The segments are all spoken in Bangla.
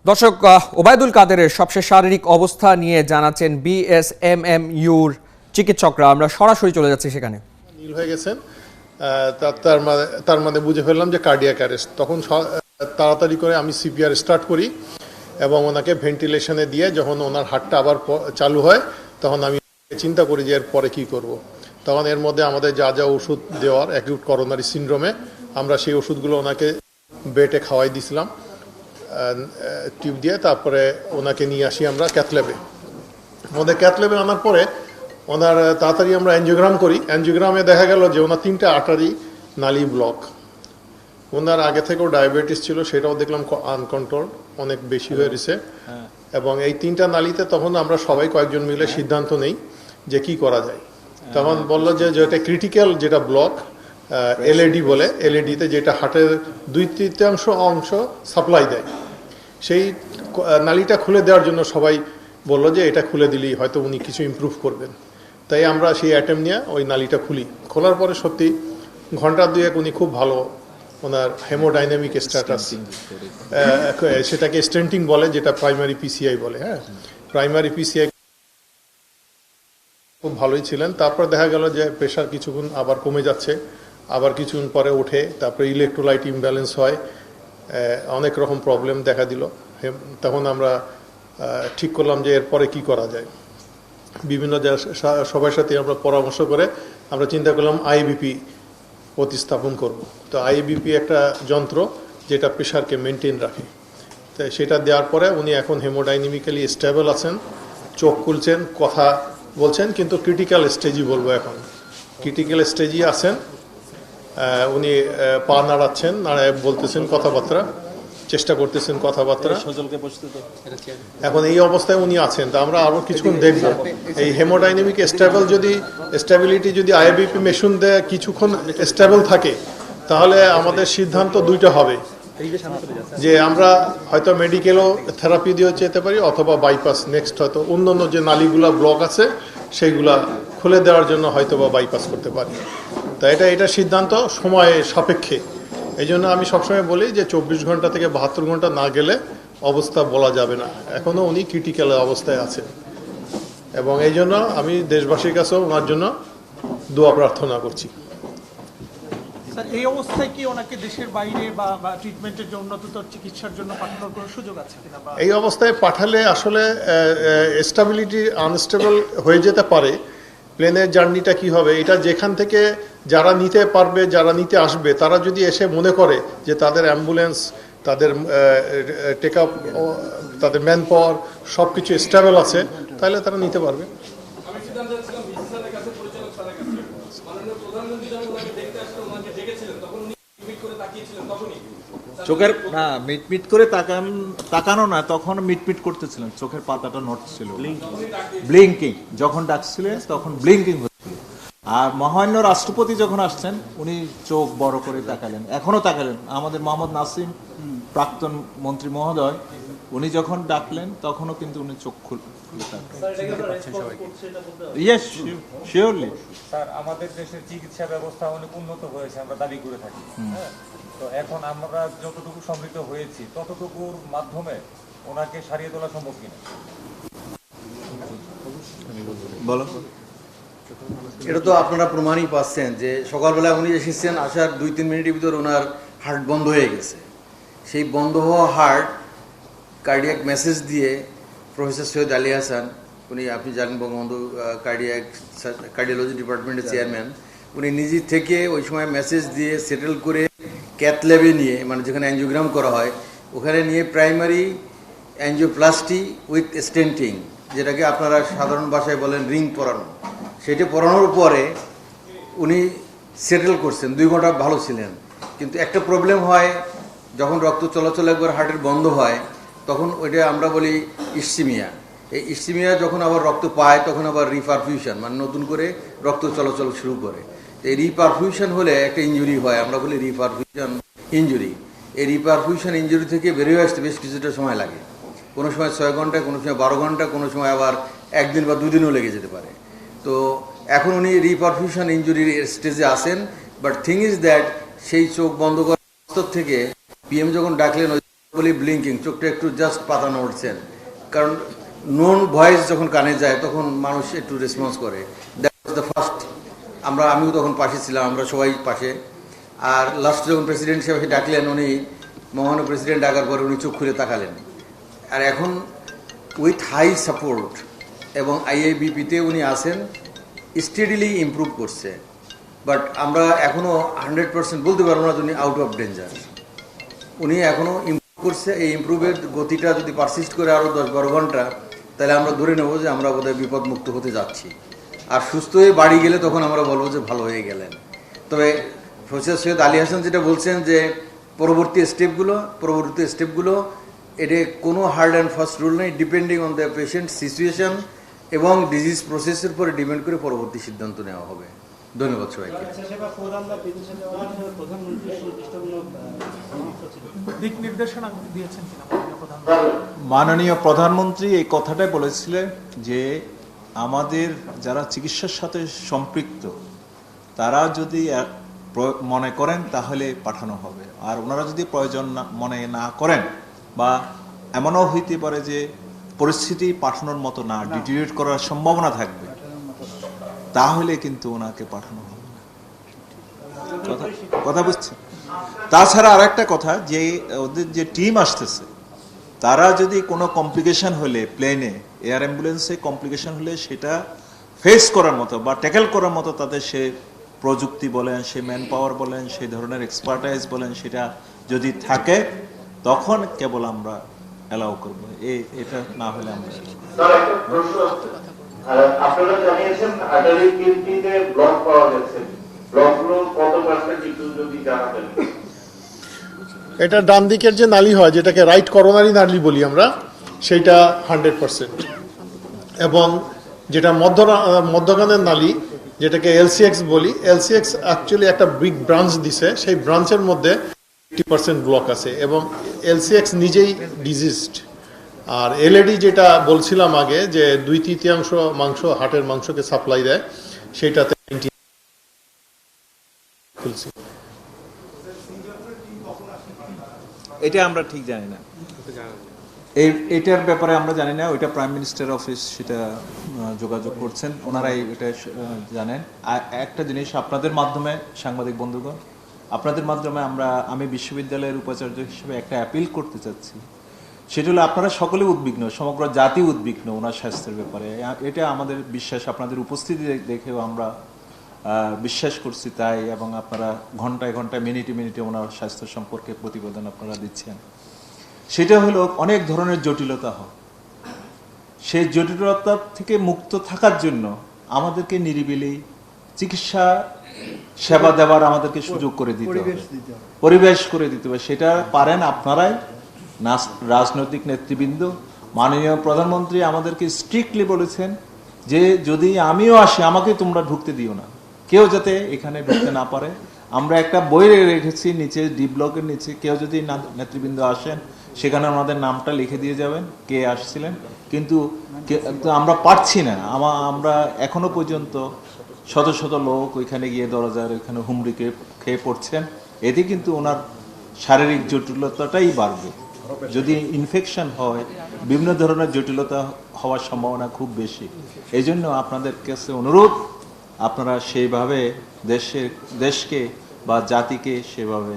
দর্শক, ওবায়দুল কাদেরের সবশেষ শারীরিক অবস্থা নিয়ে জানাচ্ছেন বিএসএমএমইউর চিকিৎসকরা। আমরা সরাসরি চলে যাচ্ছি সেখানে। নীল হয়ে গেছেন, তার মানে বুঝে ফেললাম যে কার্ডিয়াক অ্যারেস্ট। তখন তাড়াতাড়ি করে আমি সিপিআর স্টার্ট করি এবং ওনাকে ভেন্টিলেশনে দিয়ে যখন ওনার হার্টটা আবার চালু হয় তখন আমি চিন্তা করি যে এর পরে কী করব। তখন এর মধ্যে আমাদের যা যা ওষুধ দেওয়ার অ্যাকিউট করোনারি সিনড্রোমে আমরা সেই ওষুধগুলো ওনাকে বেটে খাওয়াই দিয়েছিলাম টিউব দিয়ে। তারপরে ওনাকে নিয়ে আসি আমরা ক্যাথল্যাবে। আমাদের ক্যাথল্যাবে আনার পরে ওনার তাড়াতাড়ি আমরা অ্যাঞ্জিওগ্রাম করি। অ্যাঞ্জিওগ্রামে দেখা গেল যে ওনার 3টে আর্টারি নালি ব্লক। ওনার আগে থেকেও ডায়াবেটিস ছিল, সেটাও দেখলাম আনকন্ট্রোল অনেক বেশি হয়ে গেছে। এবং এই 3টা নালিতে তখন আমরা সবাই কয়েকজন মিলে সিদ্ধান্ত নেই যে কি করা যায়। তখন বললো যে যেটা ক্রিটিক্যাল যেটা ব্লক এলএডি বলে, এলএডিতে যেটা হার্টের 2/3 অংশ সাপ্লাই দেয়, সেই নালিটা খুলে দেওয়ার জন্য সবাই বললো যে এটা খুলে দিলেই হয়তো উনি কিছু ইমপ্রুভ করবেন। তাই আমরা সেই অ্যাটেম নিয়ে ওই নালিটা খুলি। খোলার পরে সত্যি ঘন্টা দুয়েক উনি খুব ভালো, ওনার হেমোডাইনামিক স্ট্যাটাস, সেটাকে স্টেন্টিং বলে, যেটা প্রাইমারি পিসিআই বলে। প্রাইমারি পিসিআই খুব ভালোই ছিলেন। তারপর দেখা গেল যে প্রেশার কিছুক্ষণ আবার কমে যাচ্ছে, আবার কিছুক্ষণ পরে ওঠে, তারপরে ইলেকট্রোলাইট ইমব্যালেন্স হয়, অনেক রকম প্রবলেম দেখা দিল। তখন আমরা ঠিক করলাম যে এরপরে কি করা যায়। বিভিন্ন সবার সাথে আমরা পরামর্শ করে আমরা চিন্তা করলাম আইবিপি প্রতিস্থাপন করব। তো আইবিপি একটা যন্ত্র যেটা প্রেশারকে মেনটেন রাখে। তো সেটা দেওয়ার পরে উনি এখন হেমোডাইনামিক্যালি স্টেবল আছেন, চোখ খুলছেন, কথা বলছেন, কিন্তু ক্রিটিক্যাল স্টেজই বলবো, এখন ক্রিটিক্যাল স্টেজই আছেন। উনি পা নাড়াচ্ছেন, নাড়ায় বলতেছেন কথাবার্তা, চেষ্টা করতেছেন কথাবার্তা। এখন এই অবস্থায় উনি আছেন। তা আমরা আরও কিছুক্ষণ দেখব এই হেমোডাইনামিক স্টেবিলিটি যদি আইবিপি মেশিন দেয় কিছুক্ষণ স্টেবল থাকে, তাহলে আমাদের সিদ্ধান্ত দুইটা হবে, যে আমরা হয়তো মেডিকেলও থেরাপি দিয়ে যেতে পারি অথবা বাইপাস, নেক্সট হয়তো অন্যান্য যে নালীগুলা ব্লক আছে সেইগুলা খুলে দেওয়ার জন্য হয়তো বা বাইপাস করতে পারি। তা এটা সিদ্ধান্ত সময় সাপেক্ষে। এই জন্য আমি সবসময় বলি যে 24 ঘন্টা থেকে 72 ঘন্টা না গেলে অবস্থা বলা যাবে না। এখনও উনি ক্রিটিক্যাল অবস্থায় আছেন এবং এই জন্য আমি দেশবাসীর কাছেও ওনার জন্য দোয়া প্রার্থনা করছি। স্যার, এই অবস্থায় কি ওনাকে দেশের বাইরে বা ট্রিটমেন্টের জন্য উন্নততর চিকিৎসার জন্য পাঠানোর কোনো সুযোগ আছে কিনা? এই অবস্থায় পাঠালে আসলে স্টেবিলিটি আনস্টেবল হয়ে যেতে পারে। প্লেনের জার্নিটা কি হবে, এটা যেখান থেকে যারা নিতে পারবে, যারা নিতে আসবে, তারা যদি এসে মনে করে যে তাদের অ্যাম্বুলেন্স, তাদের টেক আপ, তাদের ম্যান পাওয়ার সব কিছু স্টেবল আছে, তাহলে তারা নিতে পারবে। চোখের না মিটমিট করে তাকানো না, তখন মিটমিট করতেছিলেন, চোখের পাতাটা নড়ছিল, ব্লিঙ্কিং। যখন ডাকছিলেন তখন ব্লিঙ্কিং হচ্ছিল। আর মহামান্য রাষ্ট্রপতি যখন আসছেন উনি চোখ বড় করে তাকালেন, এখনো তাকালেন। আমাদের মোহাম্মদ নাসিম প্রাক্তন মন্ত্রী মহোদয়, উনি যখন ডাকলেন তখনও কিন্তু উনি চোখ খুলে ইয়েস শিওরলি। স্যার, আমাদের দেশের চিকিৎসা ব্যবস্থা অনেক উন্নত হয়েছে, আমরা দাবি করে থাকি। তো এখন আমরা যতটুকু সমৃদ্ধ হয়েছি ততটুকুর মাধ্যমে ওনাকে সারিয়ে তোলা সম্ভব কিনা? বলো। এটা তো আপনারা প্রমাণই পাচ্ছেন যে সকালবেলা উনি এসেছেন, আসার 2-3 মিনিটের ভিতর ওনার হার্ট বন্ধ হয়ে গেছে। সেই বন্ধ হওয়া হার্ট কার্ডিয়াক মেসেজ দিয়ে প্রফেসর সৈয়দ আলী হাসান, উনি আপনি জানেন বঙ্গবন্ধু কার্ডিওলজি ডিপার্টমেন্টের চেয়ারম্যান, উনি নিজে থেকে ওই সময় মেসেজ দিয়ে সেটেল করে ক্যাথল্যাবে নিয়ে, মানে যেখানে অ্যাঞ্জিওগ্রাম করা হয় ওখানে নিয়ে প্রাইমারি অ্যাঞ্জিওপ্লাস্টি উইথ স্টেন্টিং, যেটাকে আপনারা সাধারণ ভাষায় বলেন রিং পরানো, সেটা পরানোর পরে উনি সেটেল করছেন। 2 ঘন্টা ভালো ছিলেন। কিন্তু একটা প্রবলেম হয়, যখন রক্ত চলাচল একবার হার্টের বন্ধ হয় তখন ওইটা আমরা বলি ইসচিমিয়া। এই ইসচিমিয়া যখন আবার রক্ত পায় তখন আবার রিপারফিউশন, মানে নতুন করে রক্ত চলাচল শুরু করে। এই রিপারফিউশন হলে একটা ইঞ্জুরি হয়, আমরা বলি রিপারফিউশন ইঞ্জুরি। এই রিপারফিউশন ইঞ্জুরি থেকে বেরিয়ে আসতে বেশ কিছুটা সময় লাগে। কোনো সময় 6 ঘন্টা, কোনো সময় 12 ঘন্টা, কোনো সময় আবার 1 দিন বা 2 দিনও লেগে যেতে পারে। তো এখন উনি রিপারফিউশন ইঞ্জুরির স্টেজে আসেন। বাট থিং ইজ দ্যাট সেই চোখ বন্ধ করার থেকে পিএম যখন ডাকলেন বলি ব্লিঙ্কিং, চোখটা একটু জাস্ট পাতা নড়ছেন, কারণ নোন ভয়েস যখন কানে যায় তখন মানুষ একটু রেসপন্স করে। That was the first. আমিও তখন পাশে ছিলাম, আমরা সবাই পাশে। আর লাস্ট যখন প্রেসিডেন্ট হিসেবে ডাকলেন, উনি মহামান্য প্রেসিডেন্ট ডাকার পরে উনি চোখ খুলে তাকালেন। আর এখন উইথ হাই সাপোর্ট এবং আইআইবিপিতে উনি আছেন, স্টেডিলি ইমপ্রুভ করছে। বাট আমরা এখনও 100% বলতে পারবো না উনি আউট অফ ডেঞ্জার। উনি এখনও ইমপ্রুভ করছে। এই ইমপ্রুভের গতিটা যদি পারসিস্ট করে আরও 10-12 ঘন্টা, তাহলে আমরা ধরে নেব যে আমরা বোধহয় বিপদমুক্ত হতে যাচ্ছি। আর সুস্থ হয়ে বাড়ি গেলে তখন আমরা বলবো যে ভালো হয়ে গেলেন। তবে প্রফেসর সৈয়দ আলী হাসান যেটা বলছেন যে পরবর্তী স্টেপগুলো এটা কোনো হার্ড অ্যান্ড ফাস্ট রুল নেই, depending on the patient situation এবং ডিজিজ প্রসেসের পরে ডিপেন্ড করে পরবর্তী সিদ্ধান্ত নেওয়া হবে। ধন্যবাদ সবাইকে। দিক নির্দেশনা দিয়েছেন কিনা মাননীয় প্রধানমন্ত্রী? মাননীয় প্রধানমন্ত্রী এই কথাটাই বলেছিলেন যে আমাদের যারা চিকিৎসার সাথে সম্পৃক্ত তারা যদি মনে করেন তাহলে পাঠানো হবে, আর ওনারা যদি প্রয়োজন মনে না করেন বা এমনও হইতে পারে যে পরিস্থিতি পাঠানোর মতো না, ডিটেরিয়েট করার সম্ভাবনা থাকবে, তাহলে কিন্তু ওনাকে পাঠানো হবে না। কথা বুঝছেন? তাছাড়া আর একটা কথা, যে ওদের যে টিম আসতেছে তারা যদি কোনো কমপ্লিকেশন হলে প্লেনে, এয়ার অ্যাম্বুলেন্সে কমপ্লিকেশন হলে সেটা ফেস করার মতো বা ট্যাকেল করার মতো তাদের সে প্রযুক্তি বলেন, সে ম্যান পাওয়ার বলেন, সেই ধরনের এক্সপার্টাইজ বলেন, সেটা যদি থাকে তখন কেবল আমরা অ্যালাউ করবো। এটা না হলে আমরা আপনারা জানিয়েছেন আর্টারি কিডনিতে ব্লক পাওয়া গেছে, ব্লকগুলো কত পার্সেন্ট একটু যদি জানাতেন। এটা ডান দিকের যে নালী হয়, যেটাকে রাইট করোনারি নালী বলি আমরা, সেইটা 100%। এবং যেটা মধ্যখানের নালী, যেটাকে এলসিএক্স বলি, এলসিএক্স অ্যাকচুয়ালি একটা বিগ ব্রাঞ্চ দিছে, সেই ব্রাঞ্চের মধ্যে 80% ব্লক আছে এবং এলসিএক্স নিজেই ডিজিজড। আর এলএডি যেটা বলছিলাম আগে, যে 2/3 মাংস হার্টের মাংসকে সাপ্লাই দেয়, সেইটাতে খুলছি। এটা আমরা ঠিক জানি না, এটার ব্যাপারে আমরা জানি না। ওইটা প্রাইম মিনিস্টার অফিস সেটা যোগাযোগ করছেন, ওনারাই এটা জানেন। আর একটা জিনিস আপনাদের মাধ্যমে, সাংবাদিক বন্ধুগণ, আপনাদের মাধ্যমে আমি বিশ্ববিদ্যালয়ের উপাচার্য হিসেবে একটা অ্যাপিল করতে চাচ্ছি। সেটা হলো আপনারা সকলে উদ্বিগ্ন, সমগ্র জাতি উদ্বিগ্ন ওনার স্বাস্থ্যের ব্যাপারে। এটা আমাদের বিশ্বাস, আপনাদের উপস্থিতি দেখেও আমরা বিশ্বাস করছি তাই। এবং আপনারা ঘন্টায় ঘন্টায় মিনিটে ওনার স্বাস্থ্য সম্পর্কে প্রতিবেদন আপনারা দিচ্ছেন। সেটা হলো অনেক ধরনের জটিলতা হয়, সেই জটিলতা থেকে মুক্ত থাকার জন্য আমাদেরকে নিরিবিলি চিকিৎসা সেবা দেওয়ার আমাদেরকে সুযোগ করে দিতে হবে, পরিবেশ করে দিতে হবে। সেটা পারেন আপনারাই, রাজনৈতিক নেতৃবৃন্দ। মাননীয় প্রধানমন্ত্রী আমাদেরকে স্ট্রিক্টলি বলেছেন যে যদি আমিও আসি আমাকে তোমরা ঢুকতে দিও না, কেউ যাতে এখানে ঢুকতে না পারে। আমরা একটা বই রেখেছি নিচে, ডি ব্লকের নিচে, কেউ যদি নেতৃবৃন্দ আসেন সেখানে আমাদের নামটা লিখে দিয়ে যাবেন কে আসছিলেন। কিন্তু আমরা পারছি না, আমরা এখনো পর্যন্ত শত শত লোক ওইখানে গিয়ে দরজার ওইখানে হুমড়ি খেয়ে পড়ছেন। এতে কিন্তু ওনার শারীরিক জটিলতাটাই বাড়বে। যদি ইনফেকশন হয়, বিভিন্ন ধরনের জটিলতা হওয়ার সম্ভাবনা খুব বেশি। এই জন্য আপনাদের কাছে অনুরোধ, আপনারা সেইভাবে দেশকে বা জাতিকে সেভাবে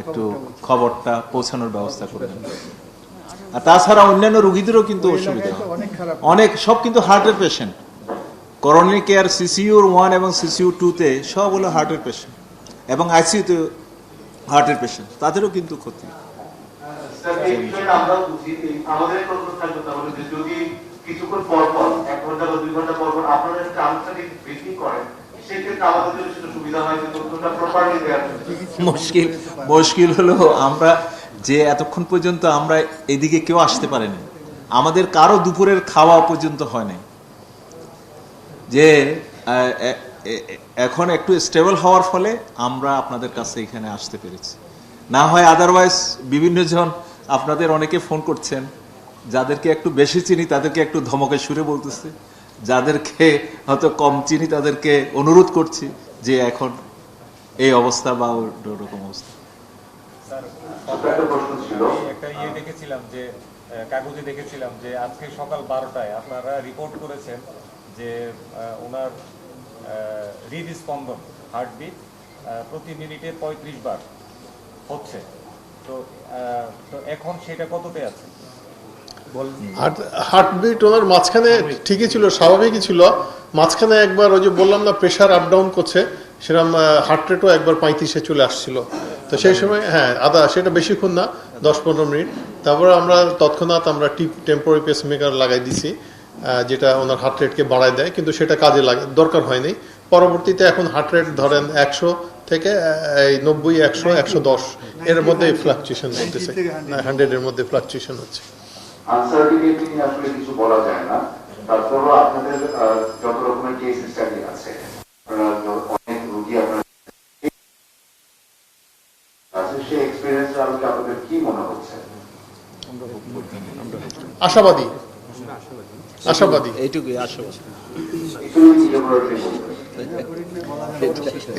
একটু খবরটা পৌঁছানোর ব্যবস্থা করবেন। আর তাছাড়া অন্যান্য রোগীদেরও কিন্তু অসুবিধা অনেক, সব কিন্তু হার্টের পেশেন্ট। করোনারি কেয়ার CCU 1 এবং CCU 2-তে সব হলো হার্টের পেশেন্ট, এবং ICU-তে হার্টের পেশেন্ট, তাদেরও কিন্তু ক্ষতি। আমরা বুঝি আমাদের যদি কিছুক্ষণ পর 1 ঘন্টা বা 2 ঘন্টা পর আপনাদের ট্রান্সফারিং বৃদ্ধি করেন, সেক্ষেত্রে আমাদের জন্য সেটা সুবিধা হয় যে তথ্যটা প্রপারলি দেওয়ার মুশকিল হলো আমরা যে এতক্ষণ পর্যন্ত আমরা এদিকে কেউ আসতে পারেনি, আমাদের কারো দুপুরের খাওয়া পর্যন্ত হয় নাই। যে এখন একটু স্টেবল হওয়ার ফলে আমরা আপনাদের কাছে এখানে আসতে পেরেছি। না হয় আদারওয়াইজ বিভিন্ন জন আপনাদের অনেকে ফোন করছেন, যাদেরকে একটু বেশি চিনি তাদেরকে একটু ধমকে সুরে বলতেছে, যাদেরকে হয়তো কম চিনি তাদেরকে অনুরোধ করছি যে এখন এই অবস্থা বা ওরকম অবস্থা। ছোট্ট একটা প্রশ্ন ছিল। আমি একটা দেখেছিলাম যে কাগজে দেখেছিলাম যে আজকে সকাল 12টায় আপনারা রিপোর্ট করেছেন যে ওনার হৃদস্পন্দন হার্টবিট প্রতি মিনিটে 35 বার হচ্ছে। তো তো এখন সেটা কততে আছে? হার্টবিট ওনার মাঝখানে ঠিকই ছিল, স্বাভাবিকই ছিল। মাঝখানে একবার ওই যে বললাম না প্রেশার আপ ডাউন করছে, সেরকম হার্ট রেটও একবার 35-এ চলে আসছিল। তো সেই সময় সেটা বেশিক্ষণ না, 10-15 মিনিট। তারপরে আমরা তৎক্ষণাৎ আমরা টেম্পোরারি পেসমেকার লাগাই দিছি, যেটা ওনার হার্ট রেটকে বাড়ায় দেয়, কিন্তু সেটা কাজে দরকার হয়নি। পরবর্তীতে এখন হার্ট রেট ধরেন 100 থেকে 90, 100, 110 এর মধ্যে ফ্লাকচুয়েশন হচ্ছে, 100 এর মধ্যে ফ্লাকচুয়েশন হচ্ছে। আনসার্টিনিটি নিয়ে আসলে কিছু বলা যায় না, তারপরও আপনাদের যত রকমের কেস স্টাডি আছে, অনেক রোগী আপনার আছে, সেই এক্সপিরিয়েন্স আলোকে আপনাদের কি মনে হচ্ছে? আশাবাদী এইটুকুই আশাবাদী। একটু elaborately বলবেন।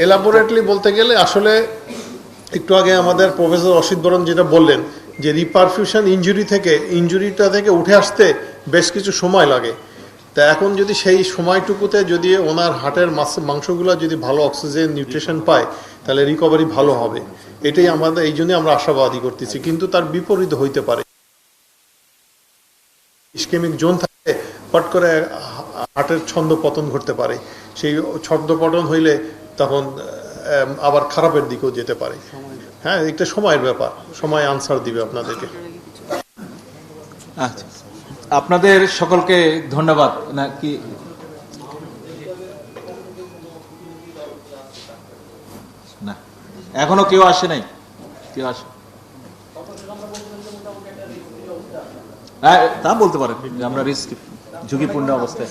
এলাবোরেটলি বলতে গেলে আসলে একটু আগে আমাদের প্রফেসর অসিত বরণ যেটা বললেন যে রিপারফিউশন ইনজুরিটা থেকে উঠে আসতে বেশ কিছু সময় লাগে। তা এখন যদি সেই সময়টুকুতে যদি ওনার হার্টের মাংসগুলো যদি ভালো অক্সিজেন নিউট্রিশন পায়, তাহলে রিকভারি ভালো হবে। এটাই আমাদের, এই জন্য আমরা আশাবাদী করতেছি। কিন্তু তার বিপরীত হইতে পারে, ইসকেমিক জোন থাকে, হট করে হার্টের ছন্দ পতন ঘটতে পারে। সেই ছন্দ পতন হইলে তখন আবার খারাপের দিকেও যেতে পারে। একটা সময়ের ব্যাপার, সময় আনসার দিবে আপনাদেরকে। আচ্ছা, আপনাদের সকলকে ধন্যবাদ। নাকি না, এখনো কেউ আসে নাই? কেউ আসে? তা বলতে পারেন যে আমরা ঝুঁকিপূর্ণ অবস্থায়।